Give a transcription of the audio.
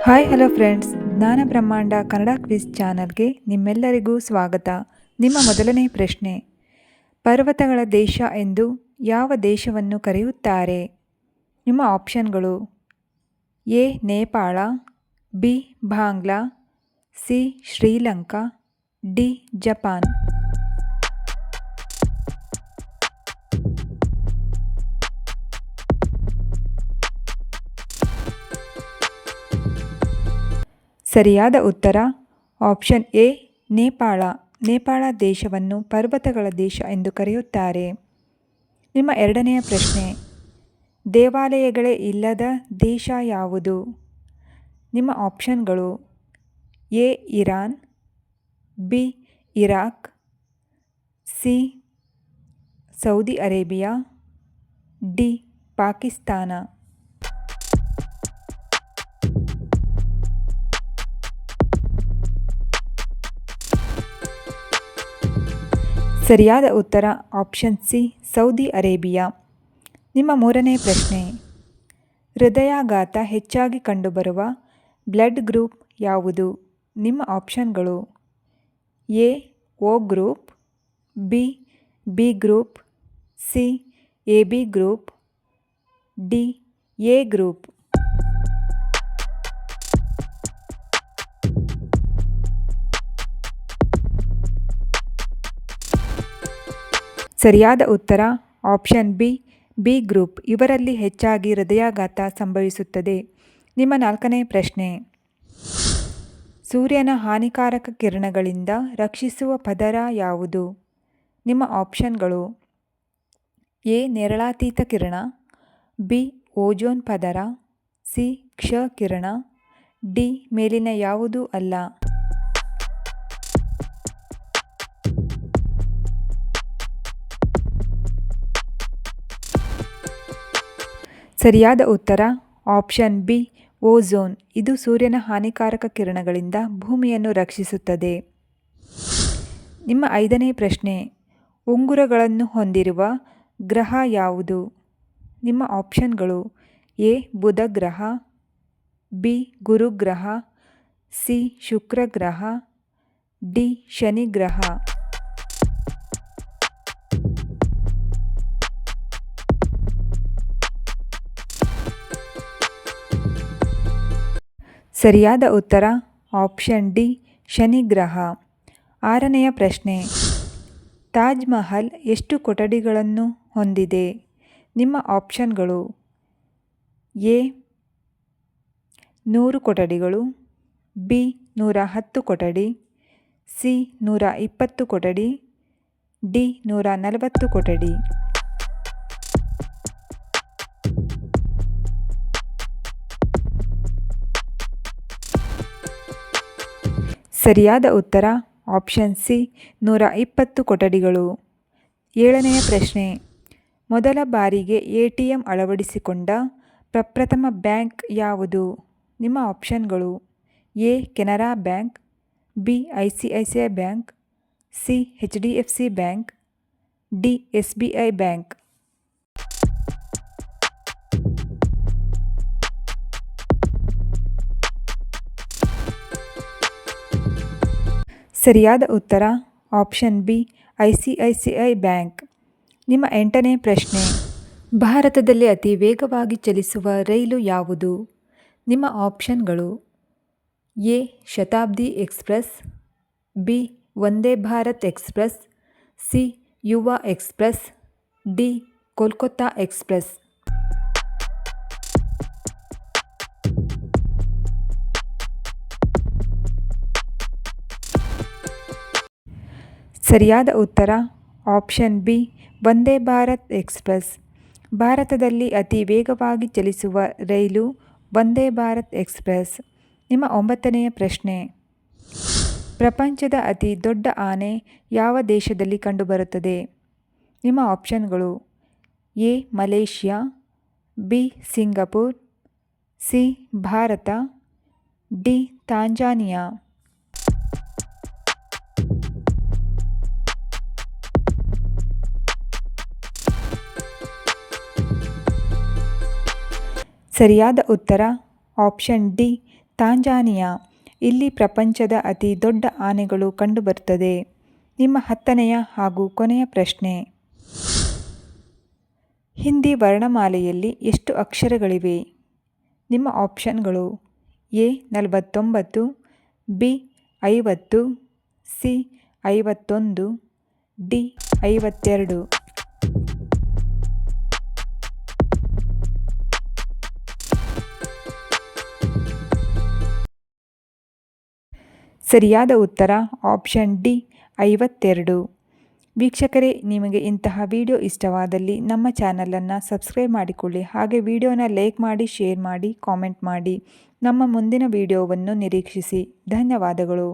Hi hello friends, ಜ್ಞಾನ ಬ್ರಹ್ಮಾಂಡ Kannada quiz ಚಾನಲ್ಗೆ ನಿಮ್ಮೆಲ್ಲರಿಗೂ ಸ್ವಾಗತ. ನಿಮ್ಮ ಮೊದಲನೇ ಪ್ರಶ್ನೆ, ಪರ್ವತಗಳ ದೇಶ ಎಂದು ಯಾವ ದೇಶವನ್ನು ಕರೆಯುತ್ತಾರೆ? ನಿಮ್ಮ ಆಪ್ಷನ್ಗಳು: A Nepal, B Bangla, C Sri Lanka, D Japan. ಸರಿಯಾದ ಉತ್ತರ ಆಪ್ಷನ್ ಎ ನೇಪಾಳ. ನೇಪಾಳ ದೇಶವನ್ನು ಪರ್ವತಗಳ ದೇಶ ಎಂದು ಕರೆಯುತ್ತಾರೆ. ನಿಮ್ಮ ಎರಡನೆಯ ಪ್ರಶ್ನೆ, ದೇವಾಲಯಗಳೇ ಇಲ್ಲದ ದೇಶ ಯಾವುದು? ನಿಮ್ಮ ಆಪ್ಷನ್ಗಳು: A Iran, B Iraq, C Saudi Arabia, D Pakistan. ಸರಿಯಾದ ಉತ್ತರ ಆಪ್ಷನ್ ಸಿ ಸೌದಿ ಅರೇಬಿಯಾ. ನಿಮ್ಮ ಮೂರನೇ ಪ್ರಶ್ನೆ, ಹೃದಯಾಘಾತ ಹೆಚ್ಚಾಗಿ ಕಂಡುಬರುವ ಬ್ಲಡ್ ಗ್ರೂಪ್ ಯಾವುದು? ನಿಮ್ಮ ಆಪ್ಷನ್ಗಳು: A O group, B B group, C A B group, D A group. ಸರಿಯಾದ ಉತ್ತರ ಆಪ್ಷನ್ ಬಿ ಬಿ ಗ್ರೂಪ್. ಇವರಲ್ಲಿ ಹೆಚ್ಚಾಗಿ ಹೃದಯಾಘಾತ ಸಂಭವಿಸುತ್ತದೆ. ನಿಮ್ಮ ನಾಲ್ಕನೇ ಪ್ರಶ್ನೆ, ಸೂರ್ಯನ ಹಾನಿಕಾರಕ ಕಿರಣಗಳಿಂದ ರಕ್ಷಿಸುವ ಪದರ ಯಾವುದು? ನಿಮ್ಮ ಆಪ್ಷನ್ಗಳು: ಎ ನೇರಳಾತೀತ ಕಿರಣ, ಬಿ ಓಜೋನ್ ಪದರ, ಸಿ ಕ್ಷ ಕಿರಣ, ಡಿ ಮೇಲಿನ ಯಾವುದೂ ಅಲ್ಲ. ಸರಿಯಾದ ಉತ್ತರ ಆಪ್ಷನ್ ಬಿ ಓಝೋನ್. ಇದು ಸೂರ್ಯನ ಹಾನಿಕಾರಕ ಕಿರಣಗಳಿಂದ ಭೂಮಿಯನ್ನು ರಕ್ಷಿಸುತ್ತದೆ. ನಿಮ್ಮ ಐದನೇ ಪ್ರಶ್ನೆ, ಉಂಗುರಗಳನ್ನು ಹೊಂದಿರುವ ಗ್ರಹ ಯಾವುದು? ನಿಮ್ಮ ಆಪ್ಷನ್ಗಳು: ಎ ಬುಧ ಗ್ರಹ, ಬಿ ಗುರು ಗ್ರಹ, ಸಿ ಶುಕ್ರ ಗ್ರಹ, ಡಿ ಶನಿ ಗ್ರಹ. ಸರಿಯಾದ ಉತ್ತರ ಆಪ್ಷನ್ ಡಿ ಶನಿ ಗ್ರಹ. ಆರನೆಯ ಪ್ರಶ್ನೆ, ತಾಜ್ ಮಹಲ್ ಎಷ್ಟು ಕೊಠಡಿಗಳನ್ನು ಹೊಂದಿದೆ? ನಿಮ್ಮ ಆಪ್ಷನ್ಗಳು: ಎ 100 ಕೊಠಡಿಗಳು, ಬಿ 110 ಕೊಠಡಿ, ಸಿ 120 ಕೊಠಡಿ, ಡಿ 140 ಕೊಠಡಿ. ಸರಿಯಾದ ಉತ್ತರ ಆಪ್ಷನ್ ಸಿ 120 ಕೊಠಡಿಗಳು. ಏಳನೆಯ ಪ್ರಶ್ನೆ, ಮೊದಲ ಬಾರಿಗೆ ATM ಅಳವಡಿಸಿಕೊಂಡ ಪ್ರಪ್ರಥಮ ಬ್ಯಾಂಕ್ ಯಾವುದು? ನಿಮ್ಮ ಆಪ್ಷನ್ಗಳು: A Canara bank, B ICICI bank, C HDFC bank, D SBI bank. ಸರಿಯಾದ ಉತ್ತರ ಆಪ್ಷನ್ ಬಿ ICICI ಬ್ಯಾಂಕ್. ನಿಮ್ಮ ಎಂಟನೇ ಪ್ರಶ್ನೆ, ಭಾರತದಲ್ಲಿ ಅತಿ ವೇಗವಾಗಿ ಚಲಿಸುವ ರೈಲು ಯಾವುದು? ನಿಮ್ಮ ಆಪ್ಷನ್ಗಳು: A Shatabdi express, B Vande Bharat express, C ಯುವ ಎಕ್ಸ್ಪ್ರೆಸ್, ಡಿ ಕೋಲ್ಕತ್ತಾ ಎಕ್ಸ್ಪ್ರೆಸ್. ಸರಿಯಾದ ಉತ್ತರ option B Vande Bharat express. ಭಾರತದಲ್ಲಿ ಅತಿ ವೇಗವಾಗಿ ಚಲಿಸುವ ರೈಲು ವಂದೇ ಭಾರತ್ ಎಕ್ಸ್ಪ್ರೆಸ್. ನಿಮ್ಮ ಒಂಬತ್ತನೆಯ ಪ್ರಶ್ನೆ, ಪ್ರಪಂಚದ ಅತಿ ದೊಡ್ಡ ಆನೆ ಯಾವ ದೇಶದಲ್ಲಿ ಕಂಡುಬರುತ್ತದೆ? ನಿಮ್ಮ ಆಪ್ಷನ್ಗಳು: A Malaysia, B Singapore, C Bharat, D Tanzania. ಸರಿಯಾದ ಉತ್ತರ ಆಪ್ಷನ್ ಡಿ ತಾಂಜಾನಿಯಾ. ಇಲ್ಲಿ ಪ್ರಪಂಚದ ಅತಿ ದೊಡ್ಡ ಆನೆಗಳು ಕಂಡುಬರುತ್ತದೆ. ನಿಮ್ಮ 10ನೆಯ ಹಾಗೂ ಕೊನೆಯ ಪ್ರಶ್ನೆ. ಹಿಂದಿ ವರ್ಣಮಾಲೆಯಲ್ಲಿ ಎಷ್ಟು ಅಕ್ಷರಗಳಿವೆ? ನಿಮ್ಮ ಆಪ್ಷನ್ಗಳು: ಎ 49, ಬಿ 50, ಸಿ 51, ಡಿ 52. ಸರಿಯಾದ ಉತ್ತರ ಆಪ್ಷನ್ ಡಿ 52. ವೀಕ್ಷಕರೇ, ನಿಮಗೆ ಇಂತಹ ವಿಡಿಯೋ ಇಷ್ಟವಾದಲ್ಲಿ ನಮ್ಮ ಚಾನಲನ್ನು ಸಬ್ಸ್ಕ್ರೈಬ್ ಮಾಡಿಕೊಳ್ಳಿ. ಹಾಗೆ ವಿಡಿಯೋನ ಲೈಕ್ ಮಾಡಿ, ಶೇರ್ ಮಾಡಿ, ಕಾಮೆಂಟ್ ಮಾಡಿ. ನಮ್ಮ ಮುಂದಿನ ವಿಡಿಯೋವನ್ನು ನಿರೀಕ್ಷಿಸಿ. ಧನ್ಯವಾದಗಳು.